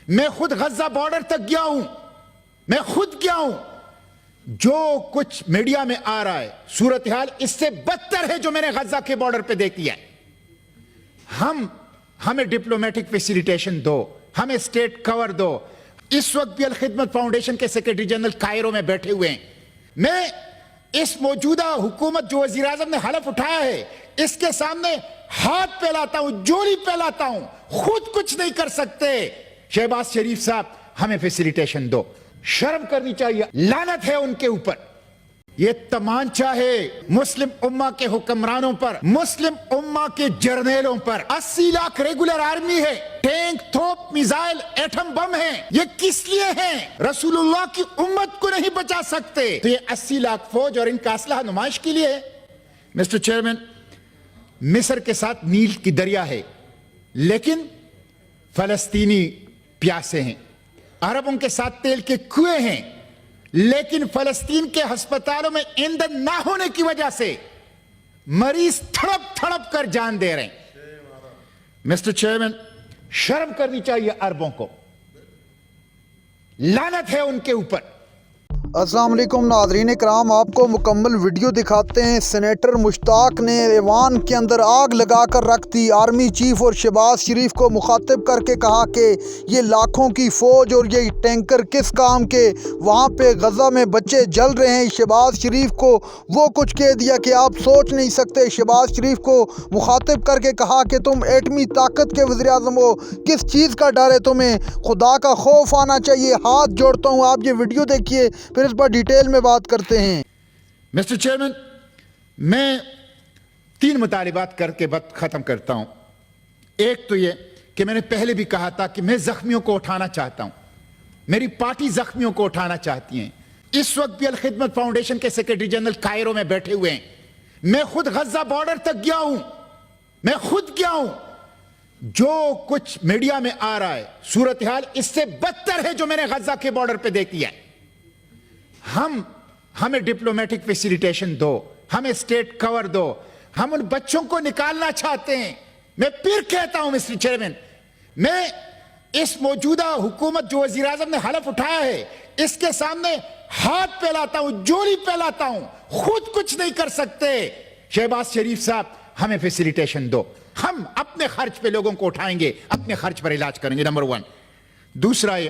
میں خود غزہ بارڈر تک گیا ہوں, میں خود گیا ہوں. جو کچھ میڈیا میں آ رہا ہے صورتحال اس سے بدتر ہے جو میں نے غزہ کے بارڈر پہ دیکھی ہے. ہمیں ڈپلومیٹک فیسیلیٹیشن دو, ہمیں اسٹیٹ کور دو. اس وقت بھی الخدمت فاؤنڈیشن کے سیکرٹری جنرل کائرو میں بیٹھے ہوئے ہیں. میں اس موجودہ حکومت جو وزیر اعظم نے حلف اٹھایا ہے اس کے سامنے ہاتھ پھیلاتا ہوں, جوڑی پھیلاتا ہوں. خود کچھ نہیں کر سکتے. شہباز شریف صاحب ہمیں فیسیلیٹیشن دو. شرم کرنی چاہیے. لعنت ہے ان کے اوپر. یہ تمانچہ ہے مسلم امہ کے حکمرانوں پر, مسلم امہ کے جرنیلوں پر. 80 لاکھ ریگولر آرمی ہے, ٹینک, توپ, میزائل, ایٹم بم ہیں. یہ کس لیے ہیں؟ رسول اللہ کی امت کو نہیں بچا سکتے تو یہ 80 لاکھ فوج اور ان کا اسلحہ نمائش کے لیے ہے. مسٹر چیئرمین, مصر کے ساتھ نیل کی دریا ہے لیکن فلسطینی پیاسے ہیں. عربوں کے ساتھ تیل کے کنویں ہیں لیکن فلسطین کے ہسپتالوں میں ایندھن نہ ہونے کی وجہ سے مریض تھڑپ تھڑپ کر جان دے رہے ہیں. مسٹر چیئرمین, شرم کرنی چاہیے عربوں کو. لعنت ہے ان کے اوپر. السلام علیکم ناظرین کرام, آپ کو مکمل ویڈیو دکھاتے ہیں. سینیٹر مشتاق نے ایوان کے اندر آگ لگا کر رکھ دی. آرمی چیف اور شہباز شریف کو مخاطب کر کے کہا کہ یہ لاکھوں کی فوج اور یہ ٹینکر کس کام کے, وہاں پہ غزہ میں بچے جل رہے ہیں. شہباز شریف کو وہ کچھ کہہ دیا کہ آپ سوچ نہیں سکتے. شہباز شریف کو مخاطب کر کے کہا کہ تم ایٹمی طاقت کے وزیر اعظم ہو, کس چیز کا ڈر ہے تمہیں؟ خدا کا خوف آنا چاہیے. ہاتھ جوڑتا ہوں, آپ یہ ویڈیو دیکھیے پھر اس پر ڈیٹیل میں بات کرتے ہیں. مسٹر چیئرمین, میں 3 مطالبات کر کے بات ختم کرتا ہوں. ایک تو یہ کہ میں نے پہلے بھی کہا تھا کہ میں زخمیوں کو اٹھانا چاہتا ہوں, میری پارٹی زخمیوں کو اٹھانا چاہتی ہیں. اس وقت بھی الخدمت فاؤنڈیشن کے سیکرٹری جنرل کائرو میں بیٹھے ہوئے ہیں. میں خود غزہ بارڈر تک گیا ہوں, میں خود گیا ہوں. جو کچھ میڈیا میں آ رہا ہے صورتحال اس سے بدتر ہے جو میں نے غزہ کے بارڈر پہ دیکھی ہے. ہمیں ڈپلومیٹک فیسیلیٹیشن دو, ہمیں اسٹیٹ کور دو. ہم ان بچوں کو نکالنا چاہتے ہیں. میں پھر کہتا ہوں مسٹر چیئرمین, میں اس موجودہ حکومت جو وزیر اعظم نے حلف اٹھایا ہے اس کے سامنے ہاتھ پھیلاتا ہوں, جوڑی پھیلاتا ہوں. خود کچھ نہیں کر سکتے. شہباز شریف صاحب ہمیں فیسیلیٹیشن دو. ہم اپنے خرچ پہ لوگوں کو اٹھائیں گے, اپنے خرچ پر علاج کریں گے. نمبر 1. دوسرا یہ,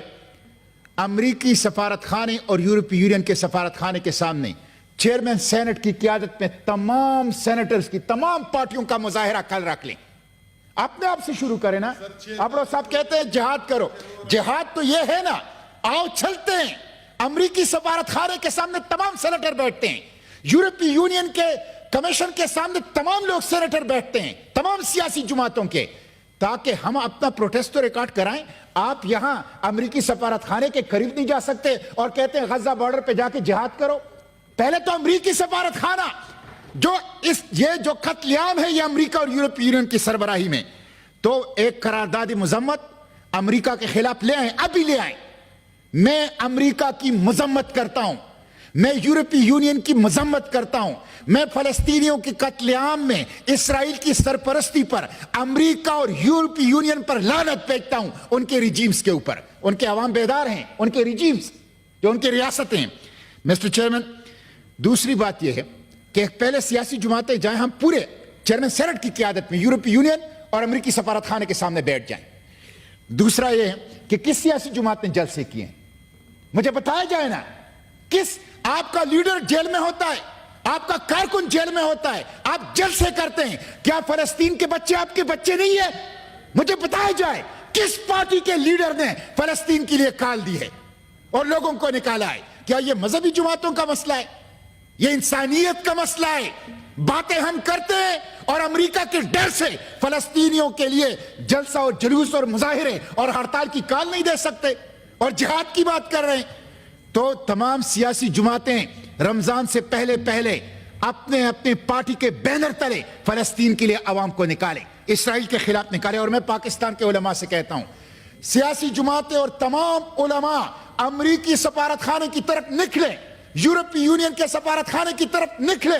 امریکی سفارت خانے اور یورپی یونین کے سفارت خانے کے سامنے چیئرمین سینٹ کی قیادت میں تمام سینیٹرز کی تمام پارٹیوں کا مظاہرہ کل رکھ لیں. اپنے آپ سے شروع کریں نا. آپ لوگ صاحب کہتے ہیں جہاد کرو, جہاد تو یہ ہے نا, آؤ چلتے ہیں. امریکی سفارت خانے کے سامنے تمام سینیٹر بیٹھتے ہیں, یورپی یونین کے کمیشن کے سامنے تمام لوگ سینیٹر بیٹھتے ہیں, تمام سیاسی جماعتوں کے, تاکہ ہم اپنا پروٹیسٹ تو ریکارڈ کرائیں. آپ یہاں امریکی سفارت خانے کے قریب نہیں جا سکتے اور کہتے ہیں غزہ بارڈر پہ جا کے جہاد کرو. پہلے تو امریکی سفارت خانہ یہ جو قتل عام ہے یہ امریکہ اور یورپی یونین کی سربراہی میں, تو ایک قرارداد مذمت امریکہ کے خلاف لے آئیں, ابھی لے آئیں. میں امریکہ کی مذمت کرتا ہوں, میں یورپی یونین کی مذمت کرتا ہوں. میں فلسطینیوں کی قتل عام میں اسرائیل کی سرپرستی پر امریکہ اور یورپی یونین پر لعنت پھینکتا ہوں, ان کے ریجیمز کے اوپر. ان کے عوام بیدار ہیں, ان کے ریجیمز جو ان کی ریاستیں ہیں. مسٹر چیئرمین, دوسری بات یہ ہے کہ پہلے سیاسی جماعتیں جائیں, ہم پورے چیئرمین سینٹ کی قیادت میں یورپی یونین اور امریکی سفارت خانے کے سامنے بیٹھ جائیں. دوسرا یہ ہے کہ کس سیاسی جماعت نے جلسے کیے ہیں مجھے بتایا جائے نا. کس آپ کا لیڈر جیل میں ہوتا ہے, آپ کا کارکن جیل میں ہوتا ہے, آپ جلسے کرتے ہیں. کیا فلسطین کے بچے آپ کے بچے نہیں ہیں؟ مجھے بتایا جائے کس پارٹی کے لیڈر نے فلسطین کے لیے کال دی ہے اور لوگوں کو نکالا ہے؟ کیا یہ مذہبی جماعتوں کا مسئلہ ہے؟ یہ انسانیت کا مسئلہ ہے؟ باتیں ہم کرتے ہیں اور امریکہ کے ڈر سے فلسطینیوں کے لیے جلسہ اور جلوس اور مظاہرے اور ہڑتال کی کال نہیں دے سکتے اور جہاد کی بات کر رہے ہیں. تو تمام سیاسی جماعتیں رمضان سے پہلے اپنے اپنے پارٹی کے بینر تلے فلسطین کے لیے عوام کو نکالیں, اسرائیل کے خلاف نکالیں. اور میں پاکستان کے علماء سے کہتا ہوں, سیاسی جماعتیں اور تمام علماء امریکی سفارت خانے کی طرف نکلیں, یورپی یونین کے سفارت خانے کی طرف نکلیں,